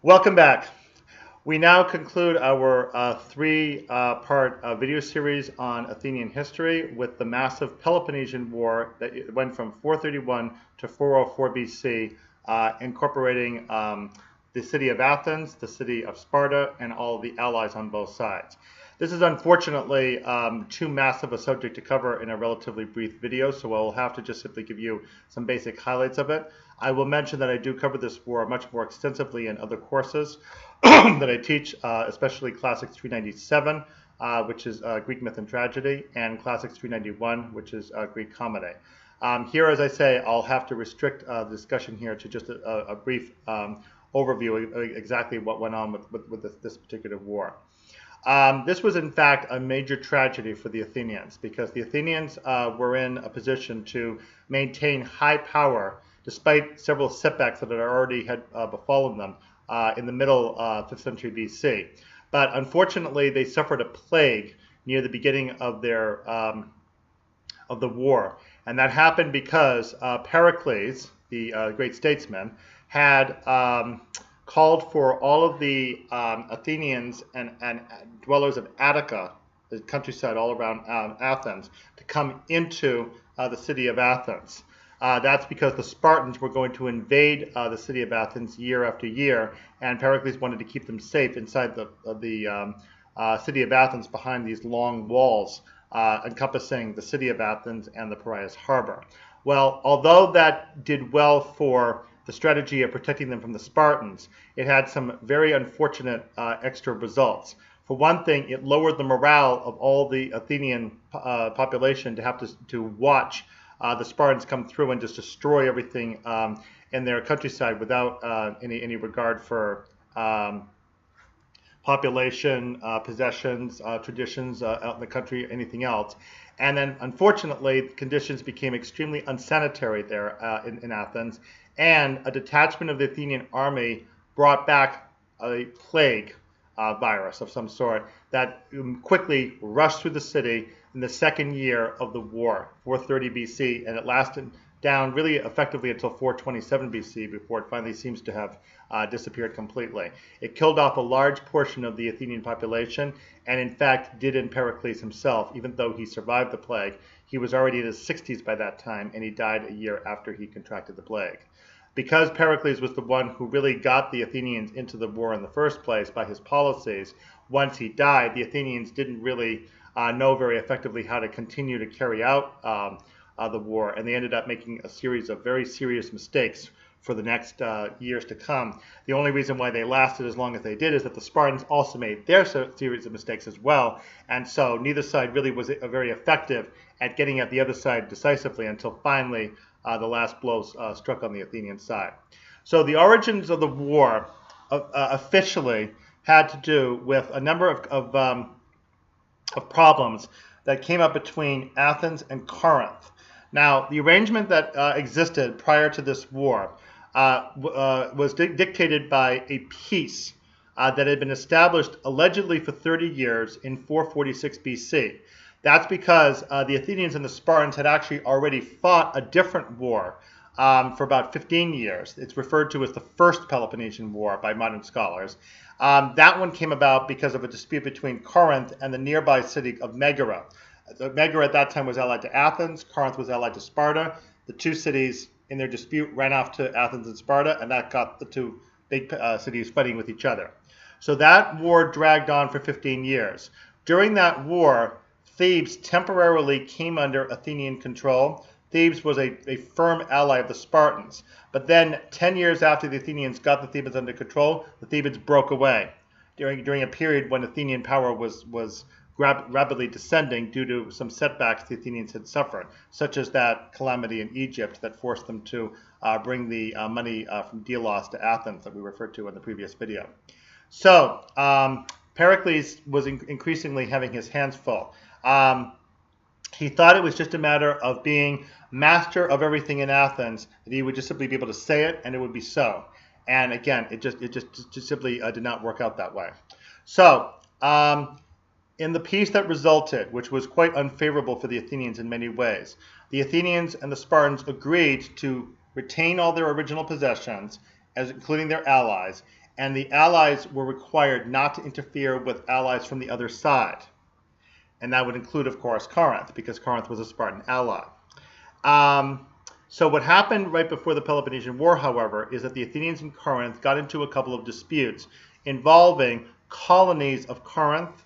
Welcome back. We now conclude our three-part video series on Athenian history with the massive Peloponnesian War that went from 431 to 404 BC, incorporating the city of Athens, the city of Sparta, and all of the allies on both sides. This is unfortunately too massive a subject to cover in a relatively brief video, so I'll have to just simply give you some basic highlights of it. I will mention that I do cover this war much more extensively in other courses that I teach, especially Classics 397, which is Greek Myth and Tragedy, and Classics 391, which is Greek Comedy. Here, as I say, I'll have to restrict the discussion here to just a brief overview of exactly what went on with this particular war. This was, in fact, a major tragedy for the Athenians because the Athenians were in a position to maintain high power despite several setbacks that had befallen them in the middle 5th century BC. But unfortunately, they suffered a plague near the beginning of the war, and that happened because Pericles, the great statesman, had called for all of the Athenians and dwellers of Attica, the countryside all around Athens, to come into the city of Athens. That's because the Spartans were going to invade the city of Athens year after year, and Pericles wanted to keep them safe inside the city of Athens behind these long walls encompassing the city of Athens and the Piraeus harbor. Well, although that did well for the strategy of protecting them from the Spartans, it had some very unfortunate extra results. For one thing, it lowered the morale of all the Athenian population to have to watch the Spartans come through and just destroy everything in their countryside without any regard for population, possessions, traditions out in the country, anything else. And then, unfortunately, conditions became extremely unsanitary there in Athens, and a detachment of the Athenian army brought back a plague virus of some sort that quickly rushed through the city in the second year of the war, 430 BC, and it lasted down really effectively until 427 BC before it finally seems to have disappeared completely. It killed off a large portion of the Athenian population, and in fact did in Pericles himself. Even though he survived the plague, he was already in his 60s by that time, and he died a year after he contracted the plague. Because Pericles was the one who really got the Athenians into the war in the first place by his policies, once he died, the Athenians didn't really know very effectively how to continue to carry out the war, and they ended up making a series of very serious mistakes for the next years to come. The only reason why they lasted as long as they did is that the Spartans also made their series of mistakes as well, and so neither side really was very effective at getting at the other side decisively until finally the last blows struck on the Athenian side. So the origins of the war officially had to do with a number of problems that came up between Athens and Corinth. Now, the arrangement that existed prior to this war was dictated by a peace that had been established allegedly for 30 years in 446 BC. That's because the Athenians and the Spartans had actually already fought a different war for about 15 years. It's referred to as the First Peloponnesian War by modern scholars. That one came about because of a dispute between Corinth and the nearby city of Megara. Megara at that time was allied to Athens. Corinth was allied to Sparta. The two cities in their dispute ran off to Athens and Sparta, and that got the two big cities fighting with each other. So that war dragged on for 15 years. During that war, Thebes temporarily came under Athenian control. Thebes was a firm ally of the Spartans. But then 10 years after the Athenians got the Thebans under control, the Thebans broke away during a period when Athenian power was rapidly descending due to some setbacks the Athenians had suffered, such as that calamity in Egypt that forced them to bring the money from Delos to Athens that we referred to in the previous video. So Pericles was increasingly having his hands full. He thought it was just a matter of being master of everything in Athens, that he would just simply be able to say it and it would be so. And again, it just simply did not work out that way. So in the peace that resulted, which was quite unfavorable for the Athenians in many ways, the Athenians and the Spartans agreed to retain all their original possessions, including their allies, and the allies were required not to interfere with allies from the other side. And that would include, of course, Corinth, because Corinth was a Spartan ally. So what happened right before the Peloponnesian War, however, is that the Athenians in Corinth got into a couple of disputes involving colonies of Corinth,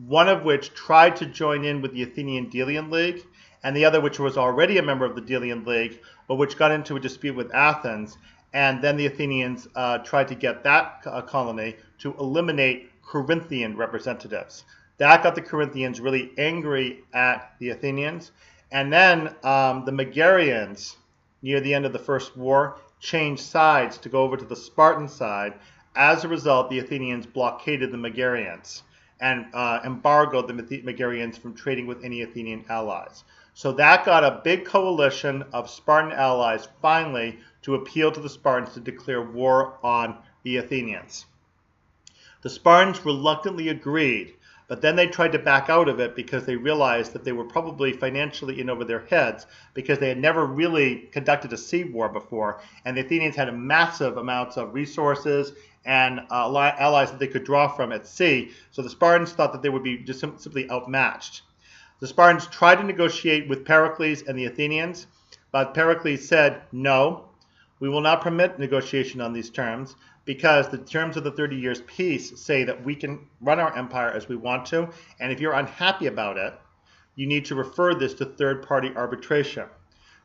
one of which tried to join in with the Athenian Delian League, and the other which was already a member of the Delian League, but which got into a dispute with Athens. And then the Athenians tried to get that colony to eliminate Corinthian representatives. That got the Corinthians really angry at the Athenians. And then the Megarians, near the end of the First War, changed sides to go over to the Spartan side. As a result, the Athenians blockaded the Megarians and embargoed the Megarians from trading with any Athenian allies. So that got a big coalition of Spartan allies finally to appeal to the Spartans to declare war on the Athenians. The Spartans reluctantly agreed, but then they tried to back out of it because they realized that they were probably financially in over their heads because they had never really conducted a sea war before, and the Athenians had massive amounts of resources and allies that they could draw from at sea. So the Spartans thought that they would be just simply outmatched. The Spartans tried to negotiate with Pericles and the Athenians, but Pericles said, no, we will not permit negotiation on these terms, because the terms of the 30 Years' Peace say that we can run our empire as we want to, and if you're unhappy about it, you need to refer this to third-party arbitration.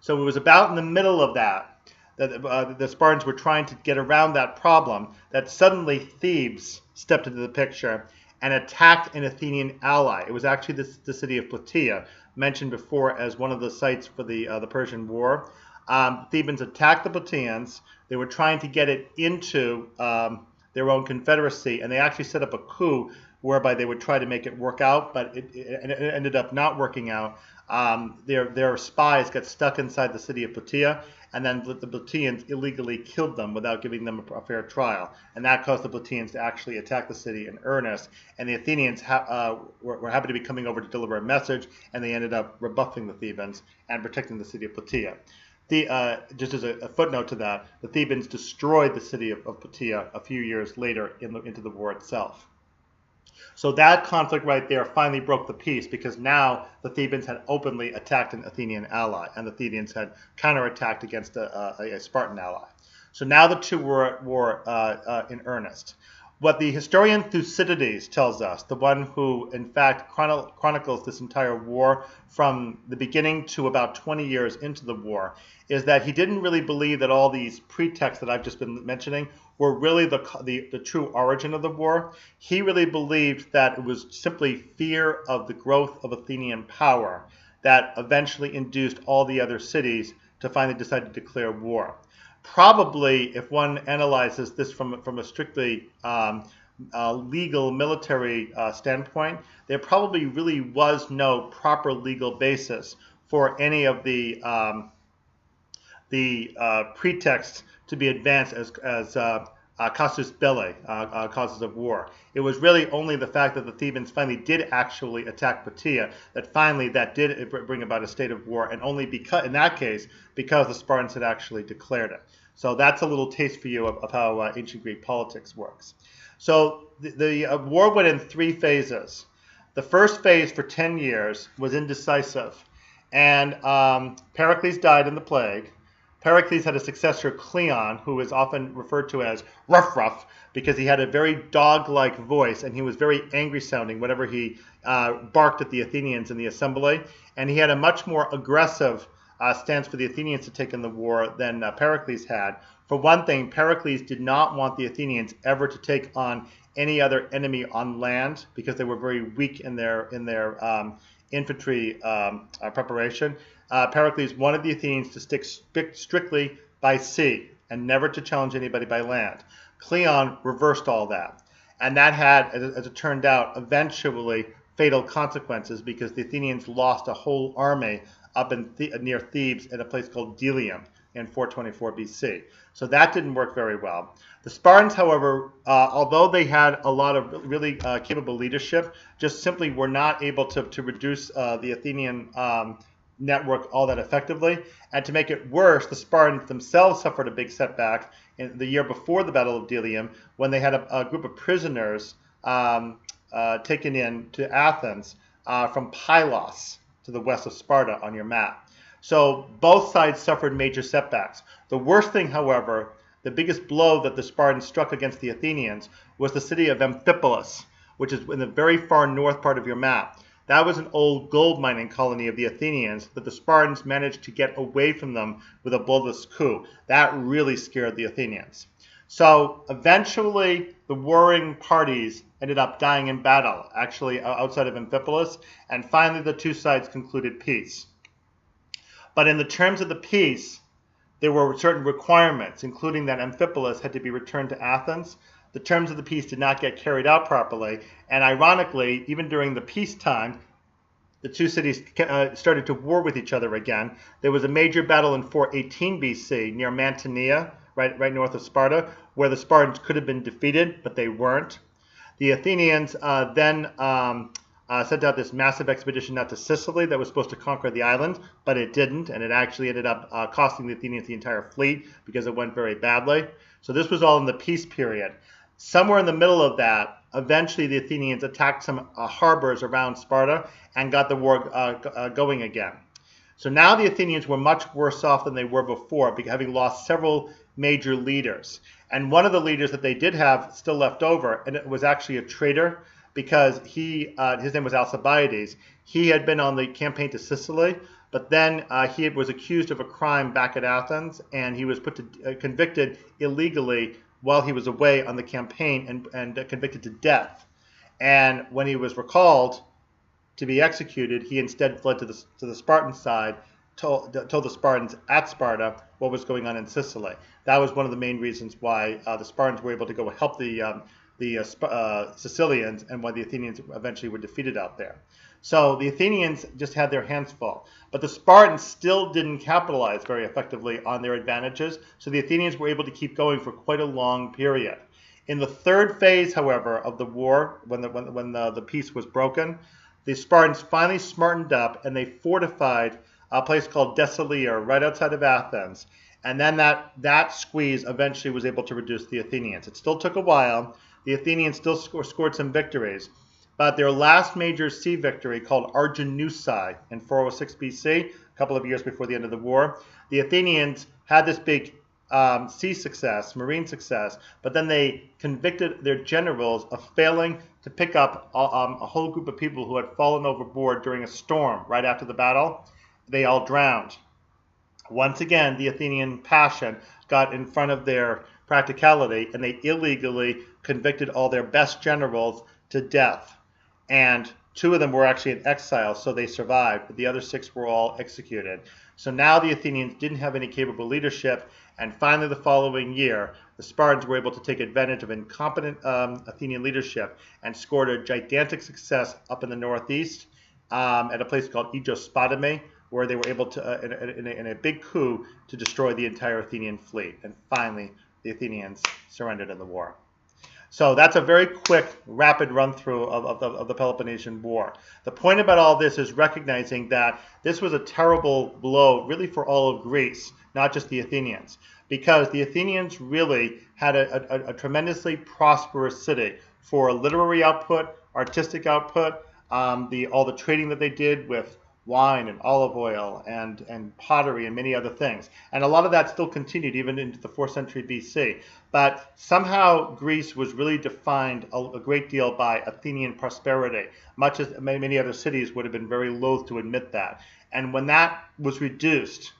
So it was about in the middle of that the Spartans were trying to get around that problem, that suddenly Thebes stepped into the picture and attacked an Athenian ally. It was actually the city of Plataea, mentioned before as one of the sites for the Persian War. Thebans attacked the Plataeans. They were trying to get it into their own confederacy, and they actually set up a coup whereby they would try to make it work out, but it ended up not working out. Their spies got stuck inside the city of Plataea, and then the Plataeans illegally killed them without giving them a fair trial. And that caused the Plataeans to actually attack the city in earnest. And the Athenians were happy to be coming over to deliver a message, and they ended up rebuffing the Thebans and protecting the city of Plataea. Just as a footnote to that, the Thebans destroyed the city of Plataea a few years later into the war itself. So that conflict right there finally broke the peace, because now the Thebans had openly attacked an Athenian ally, and the Thebans had counterattacked against a Spartan ally. So now the two were at war in earnest. What the historian Thucydides tells us, the one who in fact chronicles this entire war from the beginning to about 20 years into the war, is that he didn't really believe that all these pretexts that I've just been mentioning were really the true origin of the war. He really believed that it was simply fear of the growth of Athenian power that eventually induced all the other cities to finally decide to declare war. Probably, if one analyzes this from a strictly legal military standpoint, there probably really was no proper legal basis for any of the pretexts to be advanced as casus belli, causes of war. It was really only the fact that the Thebans finally did actually attack Plataea that did bring about a state of war, and only because, in that case, because the Spartans had actually declared it. So that's a little taste for you of how ancient Greek politics works. So the war went in 3 phases. The first phase for 10 years was indecisive, and Pericles died in the plague. Pericles had a successor, Cleon, who is often referred to as Ruff, because he had a very dog-like voice, and he was very angry-sounding whenever he barked at the Athenians in the assembly. And he had a much more aggressive stance for the Athenians to take in the war than Pericles had. For one thing, Pericles did not want the Athenians ever to take on any other enemy on land, because they were very weak in their infantry preparation. Pericles wanted the Athenians to stick strictly by sea and never to challenge anybody by land. Cleon reversed all that, and that had, as it turned out, eventually fatal consequences, because the Athenians lost a whole army up near Thebes at a place called Delium in 424 BC. So that didn't work very well. The Spartans, however, although they had a lot of really capable leadership, just simply were not able to reduce the Athenian network all that effectively. And to make it worse, the Spartans themselves suffered a big setback in the year before the Battle of Delium, when they had a group of prisoners taken in to Athens from Pylos to the west of Sparta on your map. So both sides suffered major setbacks. The worst thing, however, the biggest blow that the Spartans struck against the Athenians was the city of Amphipolis, which is in the very far north part of your map. That was an old gold mining colony of the Athenians that the Spartans managed to get away from them with a bloodless coup. That really scared the Athenians. So eventually the warring parties ended up dying in battle, actually outside of Amphipolis, and finally the two sides concluded peace. But in the terms of the peace, there were certain requirements, including that Amphipolis had to be returned to Athens. The terms of the peace did not get carried out properly, and ironically, even during the peacetime, the two cities started to war with each other again. There was a major battle in 418 BC near Mantinea, right north of Sparta, where the Spartans could have been defeated, but they weren't. The Athenians then sent out this massive expedition out to Sicily that was supposed to conquer the island, but it didn't, and it actually ended up costing the Athenians the entire fleet because it went very badly. So this was all in the peace period. Somewhere in the middle of that, eventually the Athenians attacked some harbors around Sparta and got the war going again. So now the Athenians were much worse off than they were before, having lost several major leaders. And one of the leaders that they did have still left over, and it was actually a traitor, because his name was Alcibiades. He had been on the campaign to Sicily, but then he was accused of a crime back at Athens, and he was convicted illegally while he was away on the campaign and convicted to death. And when he was recalled to be executed, he instead fled to the Spartan side, told the Spartans at Sparta what was going on in Sicily. That was one of the main reasons why the Spartans were able to go help the Sicilians, and why the Athenians eventually were defeated out there. So the Athenians just had their hands full. But the Spartans still didn't capitalize very effectively on their advantages, so the Athenians were able to keep going for quite a long period. In the third phase, however, of the war, when the peace was broken, the Spartans finally smartened up, and they fortified a place called Decelia right outside of Athens. And then that squeeze eventually was able to reduce the Athenians. It still took a while. The Athenians still scored some victories. But their last major sea victory, called Arginusae in 406 BC, a couple of years before the end of the war, the Athenians had this big sea success, marine success, but then they convicted their generals of failing to pick up a whole group of people who had fallen overboard during a storm right after the battle. They all drowned. Once again, the Athenian passion got in front of their practicality, and they illegally convicted all their best generals to death. And 2 of them were actually in exile, so they survived, but the other 6 were all executed. So now the Athenians didn't have any capable leadership, and finally the following year, the Spartans were able to take advantage of incompetent Athenian leadership and scored a gigantic success up in the northeast at a place called Aegospotami, where they were able to, in a big coup, to destroy the entire Athenian fleet. And finally, the Athenians surrendered in the war. So that's a very quick, rapid run-through of the Peloponnesian War. The point about all this is recognizing that this was a terrible blow, really, for all of Greece, not just the Athenians, because the Athenians really had a tremendously prosperous city for literary output, artistic output, all the trading that they did with wine and olive oil and pottery and many other things. And a lot of that still continued even into the 4th century BC. But somehow Greece was really defined a great deal by Athenian prosperity, much as many other cities would have been very loath to admit that. And when that was reduced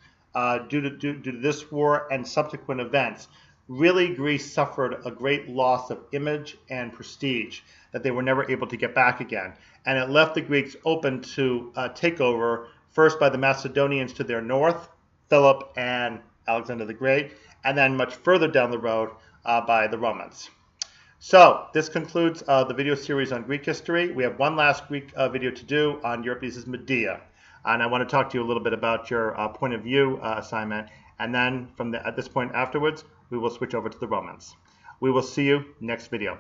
due to this war and subsequent events, really Greece suffered a great loss of image and prestige that they were never able to get back again. And it left the Greeks open to takeover, first by the Macedonians to their north, Philip and Alexander the Great, and then much further down the road by the Romans. So this concludes the video series on Greek history. We have one last Greek video to do on Euripides' Medea. And I want to talk to you a little bit about your point of view assignment. And then at this point afterwards, we will switch over to the Romans. We will see you next video.